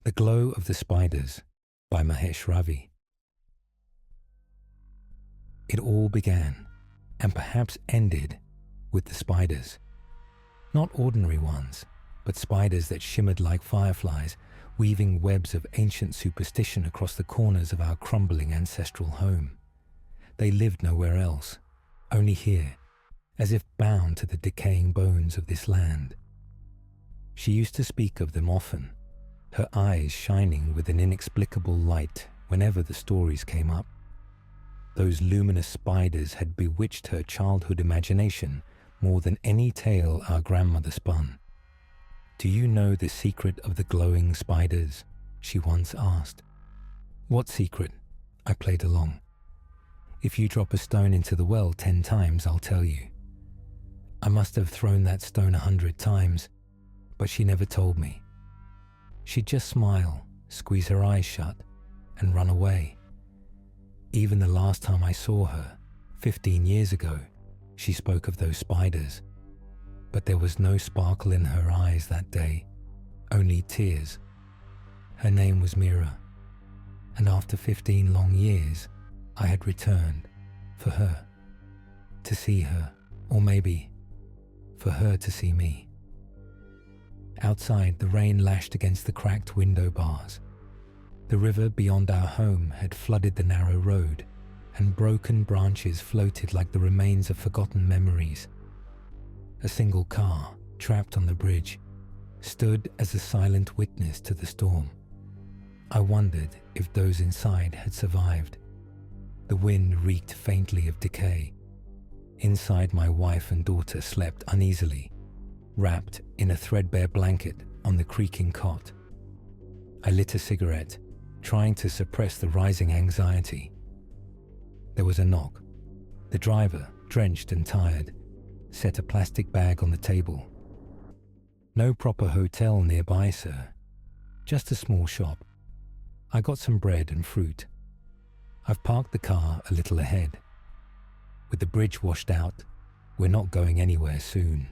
The Glow of the Spiders by Mahesh Ravi. It all began, and perhaps ended, with the spiders. Not ordinary ones, but spiders that shimmered like fireflies, weaving webs of ancient superstition across the corners of our crumbling ancestral home. They lived nowhere else, only here, as if bound to the decaying bones of this land. She used to speak of them often, her eyes shining with an inexplicable light whenever the stories came up. Those luminous spiders had bewitched her childhood imagination more than any tale our grandmother spun. "Do you know the secret of the glowing spiders?" she once asked. "What secret?" I played along. "If you drop a stone into the well 10 times, I'll tell you." I must have thrown that stone 100 times, but she never told me. She'd just smile, squeeze her eyes shut, and run away. Even the last time I saw her, 15 years ago, she spoke of those spiders. But there was no sparkle in her eyes that day, only tears. Her name was Mira, and after 15 long years, I had returned for her, to see her, or maybe for her to see me. Outside, the rain lashed against the cracked window bars. The river beyond our home had flooded the narrow road, and broken branches floated like the remains of forgotten memories. A single car, trapped on the bridge, stood as a silent witness to the storm. I wondered if those inside had survived. The wind reeked faintly of decay. Inside, my wife and daughter slept uneasily, wrapped in a threadbare blanket on the creaking cot. I lit a cigarette, trying to suppress the rising anxiety. There was a knock. The driver, drenched and tired, set a plastic bag on the table. "No proper hotel nearby, sir. Just a small shop. I got some bread and fruit. I've parked the car a little ahead. With the bridge washed out, we're not going anywhere soon."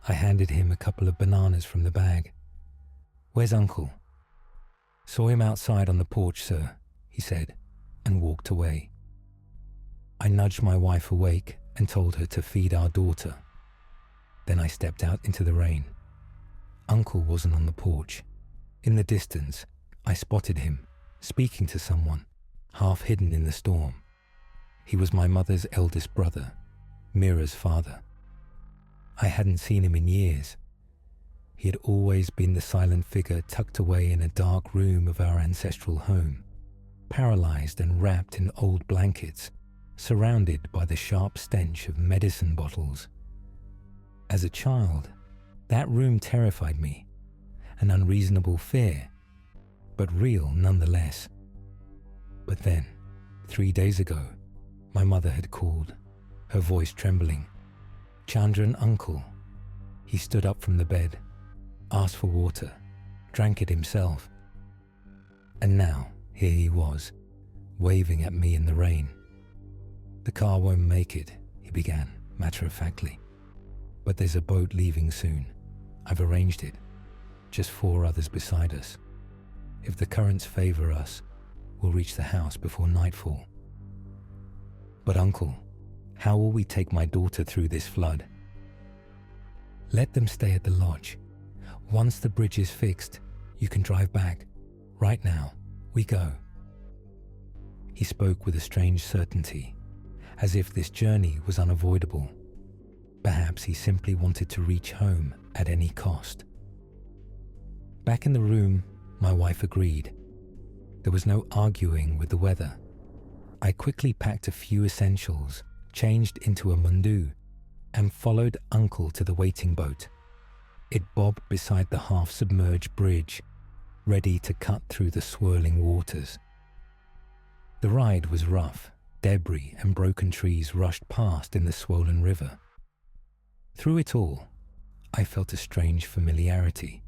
I handed him a couple of bananas from the bag. "Where's Uncle?" "Saw him outside on the porch, sir," he said, and walked away. I nudged my wife awake and told her to feed our daughter. Then I stepped out into the rain. Uncle wasn't on the porch. In the distance, I spotted him, speaking to someone, half hidden in the storm. He was my mother's eldest brother, Mira's father. I hadn't seen him in years. He had always been the silent figure tucked away in a dark room of our ancestral home, paralyzed and wrapped in old blankets, surrounded by the sharp stench of medicine bottles. As a child, that room terrified me, an unreasonable fear, but real nonetheless. But then, 3 days ago, my mother had called, her voice trembling. "Chandran, Uncle." He stood up from the bed, asked for water, drank it himself. And now, here he was, waving at me in the rain. "The car won't make it," he began, matter-of-factly. "But there's a boat leaving soon. I've arranged it. Just 4 others beside us. If the currents favor us, we'll reach the house before nightfall." "But Uncle, how will we take my daughter through this flood?" "Let them stay at the lodge. Once the bridge is fixed, you can drive back. Right now, we go." He spoke with a strange certainty, as if this journey was unavoidable. Perhaps he simply wanted to reach home at any cost. Back in the room, my wife agreed. There was no arguing with the weather. I quickly packed a few essentials, changed into a mundu, and followed Uncle to the waiting boat. It bobbed beside the half-submerged bridge, ready to cut through the swirling waters. The ride was rough. Debris and broken trees rushed past in the swollen river. Through it all, I felt a strange familiarity,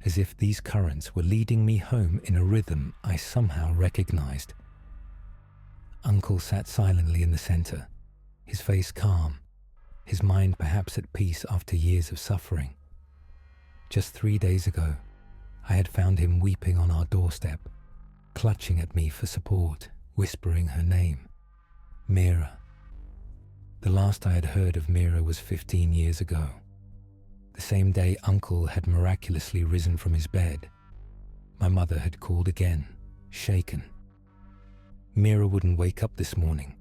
as if these currents were leading me home in a rhythm I somehow recognized. Uncle sat silently in the center, his face calm, his mind perhaps at peace after years of suffering. Just 3 days ago, I had found him weeping on our doorstep, clutching at me for support, whispering her name. Mira. The last I had heard of Mira was 15 years ago. The same day Uncle had miraculously risen from his bed, my mother had called again, shaken. Mira wouldn't wake up this morning,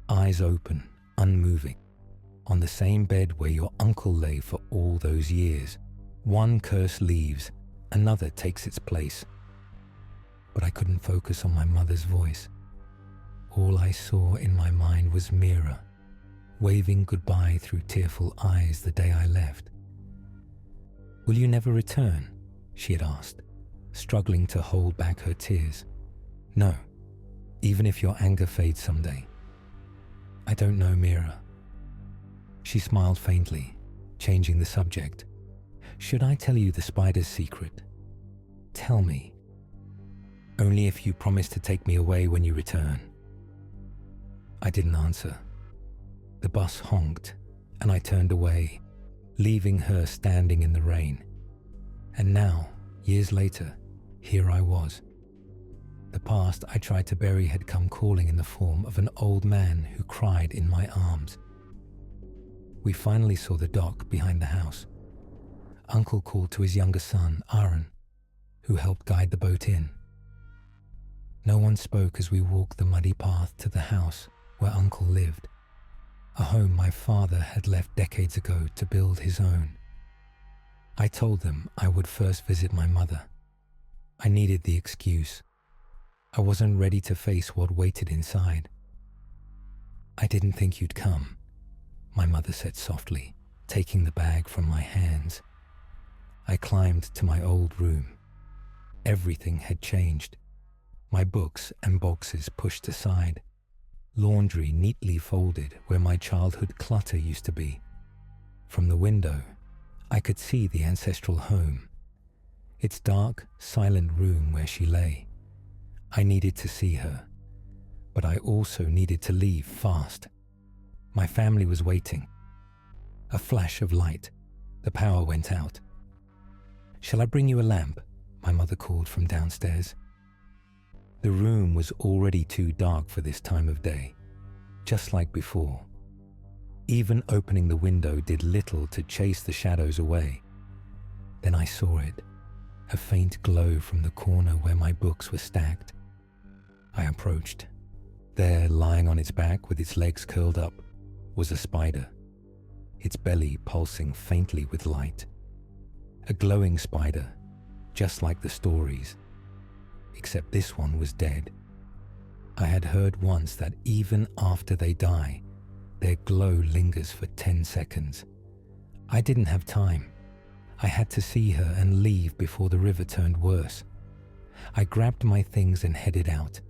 eyes open, unmoving, on the same bed where your uncle lay for all those years. One curse leaves, another takes its place. But I couldn't focus on my mother's voice. All I saw in my mind was Mira, waving goodbye through tearful eyes the day I left. "Will you never return?" she had asked, struggling to hold back her tears. "No, even if your anger fades someday." "I don't know, Mira." She smiled faintly, changing the subject. "Should I tell you the spider's secret? Tell me. Only if you promise to take me away when you return." I didn't answer. The bus honked, and I turned away, leaving her standing in the rain. And now, years later, here I was. The past I tried to bury had come calling in the form of an old man who cried in my arms. We finally saw the dock behind the house. Uncle called to his younger son, Aaron, who helped guide the boat in. No one spoke as we walked the muddy path to the house where Uncle lived, a home my father had left decades ago to build his own. I told them I would first visit my mother. I needed the excuse. I wasn't ready to face what waited inside. "I didn't think you'd come," my mother said softly, taking the bag from my hands. I climbed to my old room. Everything had changed. My books and boxes pushed aside. Laundry neatly folded where my childhood clutter used to be. From the window, I could see the ancestral home, its dark, silent room where she lay. I needed to see her, but I also needed to leave fast. My family was waiting. A flash of light. The power went out. "Shall I bring you a lamp?" my mother called from downstairs. The room was already too dark for this time of day, just like before. Even opening the window did little to chase the shadows away. Then I saw it, a faint glow from the corner where my books were stacked. I approached. There, lying on its back with its legs curled up, was a spider, its belly pulsing faintly with light. A glowing spider, just like the stories, except this one was dead. I had heard once that even after they die, their glow lingers for 10 seconds. I didn't have time. I had to see her and leave before the river turned worse. I grabbed my things and headed out.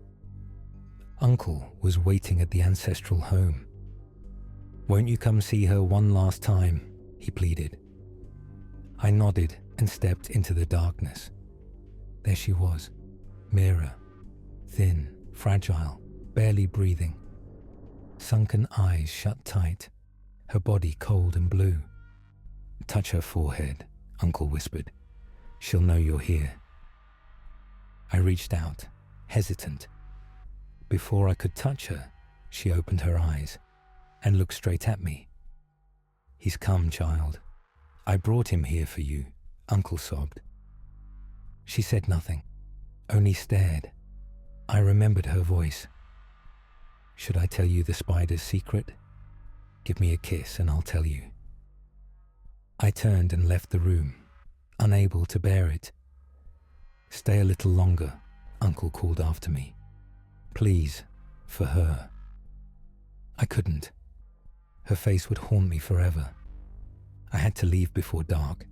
Uncle was waiting at the ancestral home. "Won't you come see her one last time?" he pleaded. I nodded and stepped into the darkness. There she was, Mira, thin, fragile, barely breathing. Sunken eyes shut tight, her body cold and blue. "Touch her forehead," Uncle whispered. "She'll know you're here." I reached out, hesitant. Before I could touch her, she opened her eyes and looked straight at me. "He's come, child. I brought him here for you," Uncle sobbed. She said nothing, only stared. I remembered her voice. "Should I tell you the spider's secret? Give me a kiss and I'll tell you." I turned and left the room, unable to bear it. "Stay a little longer," Uncle called after me. "Please, for her." I couldn't. Her face would haunt me forever. I had to leave before dark.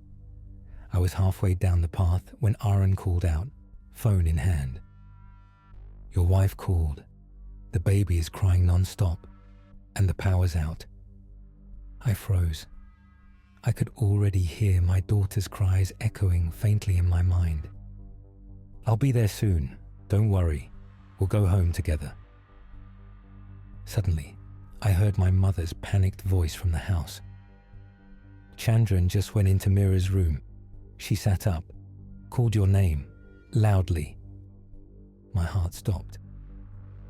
I was halfway down the path when Aaron called out, phone in hand. "Your wife called. The baby is crying non-stop, and the power's out." I froze. I could already hear my daughter's cries echoing faintly in my mind. "I'll be there soon. Don't worry. We'll go home together." Suddenly, I heard my mother's panicked voice from the house. "Chandran just went into Mira's room. She sat up, called your name, loudly. My heart stopped.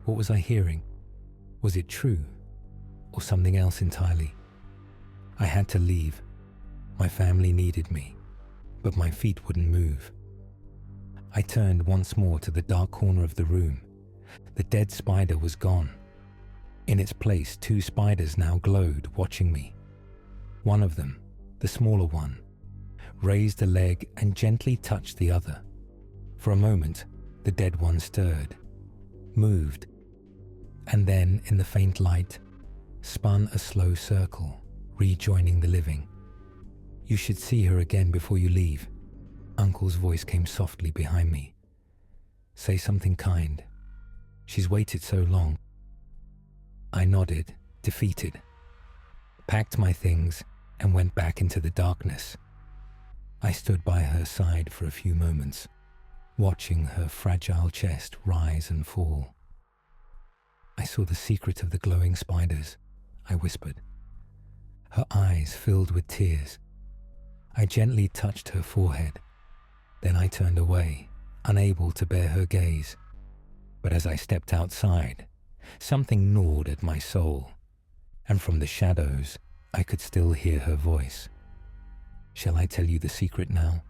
What was I hearing? Was it true, or something else entirely? I had to leave. My family needed me, but my feet wouldn't move. I turned once more to the dark corner of the room. The dead spider was gone. In its place, 2 spiders now glowed, watching me. One of them, the smaller one, raised a leg and gently touched the other. For a moment, the dead one stirred, moved, and then, in the faint light, spun a slow circle, rejoining the living. You should see her again before you leave. Uncle's voice came softly behind me. Say something kind. She's waited so long. I nodded, defeated, packed my things, and went back into the darkness. I stood by her side for a few moments, watching her fragile chest rise and fall. I saw the secret of the glowing spiders, I whispered. Her eyes filled with tears. I gently touched her forehead. Then I turned away, unable to bear her gaze. But as I stepped outside, something gnawed at my soul, and from the shadows I could still hear her voice. Shall I tell you the secret now?